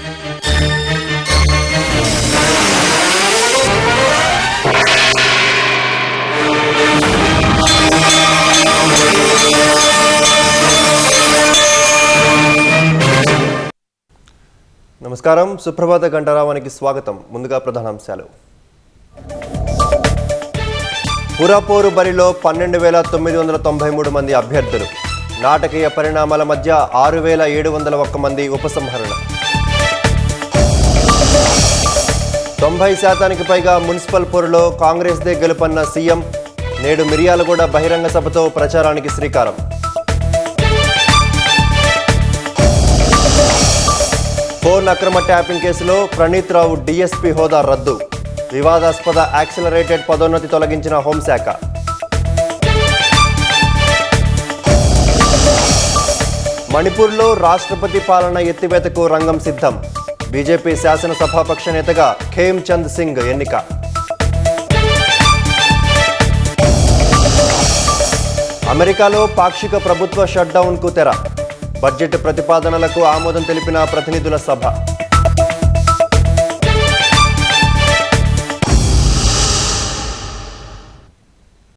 నమస్కారం, సుప్రభాత గంటారావానికి స్వాగతం. ముందుగా ప్రధానాంశాలు. పురపోరు బరిలో 12,993 మంది అభ్యర్థులు. నాటకీయ పరిణామాల మధ్య 6,701 మంది ఉపసంహరణ. 90% పైగా మున్సిపల్ పోరులో కాంగ్రెస్దే గెలుపన్న సీఎం. నేడు మిర్యాలగూడ బహిరంగ సభతో ప్రచారానికి శ్రీకారం. ఫోన్ అక్రమ ట్యాపింగ్ కేసులో ప్రణీత్ రావు డీఎస్పీ హోదా రద్దు. వివాదాస్పద యాక్సిలరేటెడ్ పదోన్నతి తొలగించిన హోంశాఖ. మణిపూర్లో రాష్ట్రపతి పాలన ఎత్తివేతకు రంగం సిద్ధం. బీజేపీ శాసనసభాపక్ష నేతగా ఖేమ్ చంద్ సింగ్ ఎన్నిక. అమెరికాలో పాక్షిక ప్రభుత్వ షట్డౌన్కు తెర. బడ్జెట్ ప్రతిపాదనలకు ఆమోదం తెలిపిన ప్రతినిధుల సభ.